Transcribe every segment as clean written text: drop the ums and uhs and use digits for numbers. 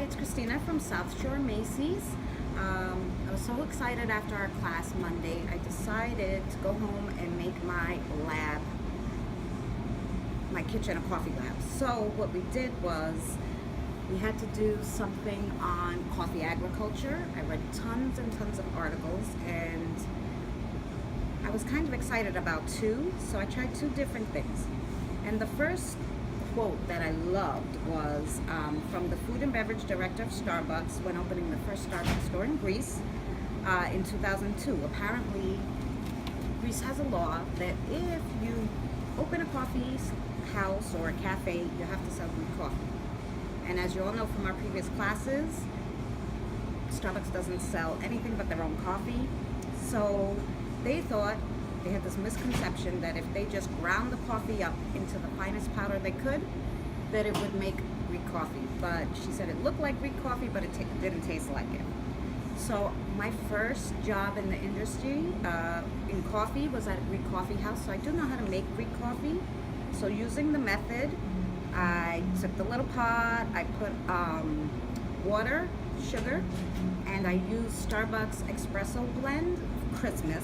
it's Christina from South Shore Macy's. I was so excited after our class Monday. I decided to go home and make my kitchen a coffee lab. So what we did was we had to do something on coffee agriculture. I read tons and tons of articles, and I was kind of excited about two, so I tried two different things. And the first quote that I loved was from the food and beverage director of Starbucks when opening the first Starbucks store in Greece in 2002. Apparently, Greece has a law that if you open a coffee house or a cafe, you have to sell Greek coffee. And as you all know from our previous classes, Starbucks doesn't sell anything but their own coffee. So they thought, they had this misconception that if they just ground the coffee up into the finest powder they could, that it would make Greek coffee. But she said it looked like Greek coffee, but it didn't taste like it. So my first job in the industry in coffee was at a Greek coffee house. So I do know how to make Greek coffee. So using the method, I took the little pot, I put water, sugar, and I used Starbucks espresso blend, Christmas.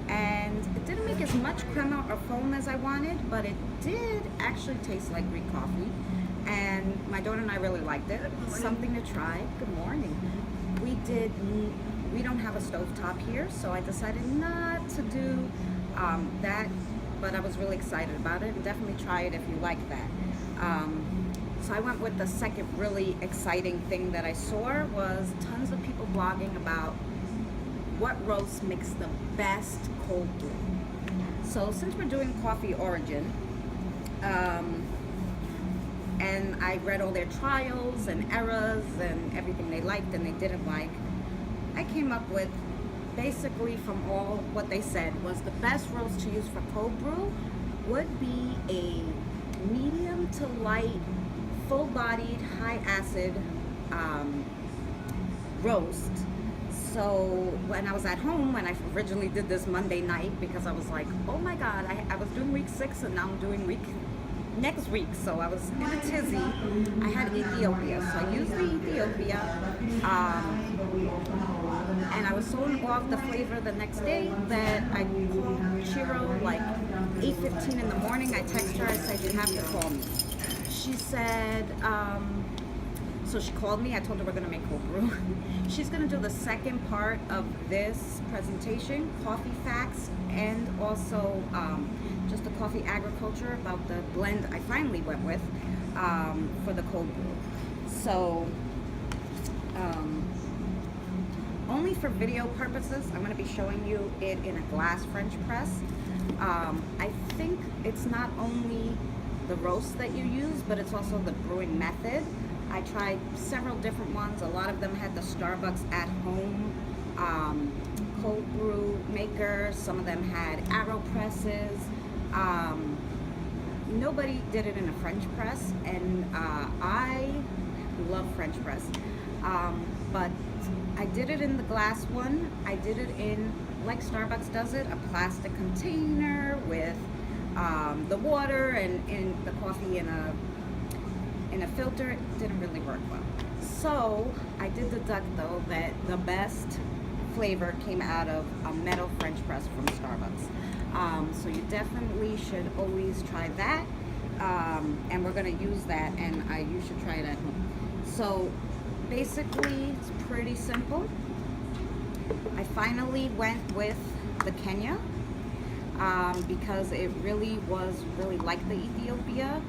And it didn't make as much crema or foam as I wanted, but it did actually taste like Greek coffee. And my daughter and I really liked it. Something to try. Good morning. We don't have a stovetop here, so I decided not to do that, but I was really excited about it, and definitely try it if you like that. So I went with the second really exciting thing that I saw was tons of people blogging about what roast makes the best cold brew. So since we're doing coffee origin, and I read all their trials and errors and everything they liked and they didn't like, I came up with, basically from all what they said, was the best roast to use for cold brew would be a medium to light, full-bodied, high-acid roast. So when I was at home, when I originally did this Monday night, because I was like, oh my God, I was doing week 6 and now I'm doing next week. So I was in a tizzy. I had Ethiopia. So I used the Ethiopia. And I was so in awe of the flavor the next day that I called Chiro like 8:15 in the morning. I texted her, I said, you have to call me. She said, so she called me. I told her we're going to make cold brew. She's going to do the second part of this presentation, coffee facts, and also just the coffee agriculture about the blend I finally went with for the cold brew. So only for video purposes, I'm going to be showing you it in a glass French press. I think it's not only the roast that you use, but it's also the brewing method. I tried several different ones. A lot of them had the Starbucks at home cold brew maker. Some of them had AeroPresses. Nobody did it in a French press, and I love French press. But I did it in the glass one. I did it in, like Starbucks does it, a plastic container with the water and the coffee in a filter. It didn't really work well. So I did deduct though that the best flavor came out of a metal French press from Starbucks. So you definitely should always try that. And we're gonna use that, and you should try it at home. So basically it's pretty simple. I finally went with the Kenya because it really was like the Ethiopia.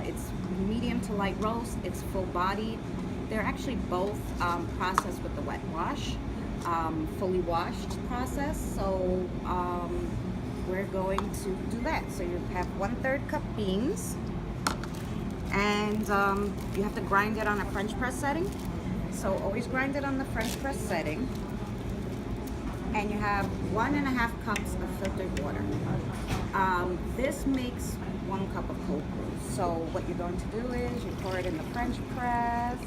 It's medium to light roast, it's full bodied. They're actually both processed with the wet wash, fully washed process. So we're going to do that. So you have 1/3 cup beans, and you have to grind it on a French press setting. So always grind it on the French press setting. And you have 1.5 cups of filtered water. This makes 1 cup of cold brew. So what you're going to do is you pour it in the French press,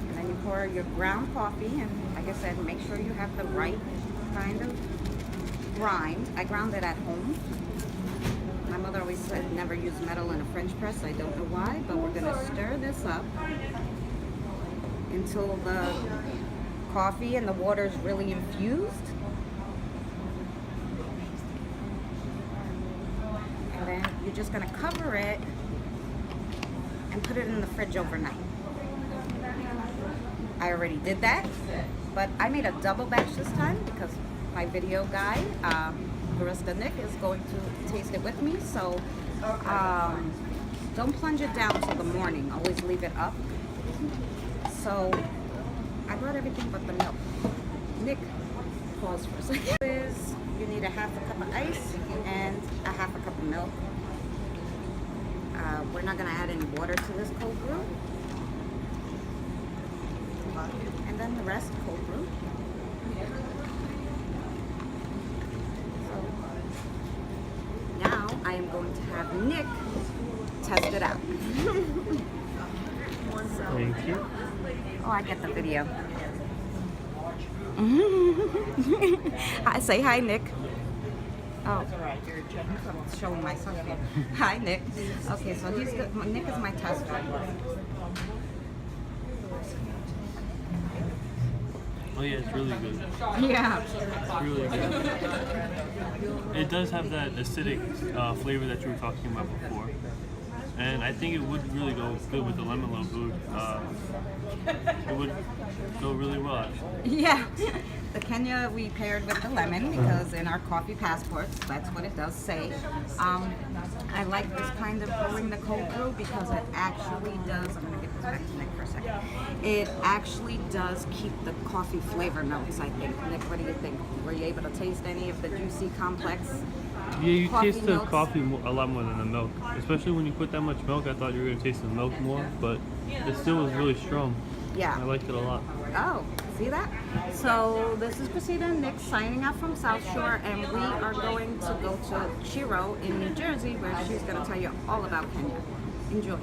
and then you pour your ground coffee, and like I said, make sure you have the right kind of grind. I ground it at home. My mother always said never use metal in a French press. I don't know why, but we're gonna stir this up until the coffee and the water is really infused. And then you're just gonna cover it and put it in the fridge overnight. I already did that, but I made a double batch this time because my video guy, barista Nick, is going to taste it with me. So don't plunge it down till the morning. Always leave it up. So I brought everything but the milk. Nick, pause for a second. You need a half a cup of ice and a half a cup of milk. We're not gonna add any water to this cold brew. And then the rest cold brew. So now I am going to have Nick test it out. Thank you. Oh, I get the video. Hi, say hi, Nick. Oh, I'm showing myself here. Hi, Nick. Okay, so Nick is my tester. Oh yeah, it's really good. Yeah. It's really good. It does have that acidic flavor that you were talking about before. And I think it would really go good with the lemon loaf. It would go really well, actually. Yeah. The Kenya we paired with the lemon because in our coffee passports, that's what it does say. I like this kind of brewing the cold brew because it actually does, I'm going to get this back to Nick for a second. It actually does keep the coffee flavor notes, I think. Nick, what do you think? Were you able to taste any of the juicy, complex Yeah, you taste the notes? coffee a lot more than the milk. Especially when you put that much milk, I thought you were going to taste the milk more, but it still was really strong. Yeah. I liked it a lot. Oh, see that? So this is Christina and Nick signing out from South Shore, and we are going to go to Chiro in New Jersey, where she's going to tell you all about Kenya. Enjoy.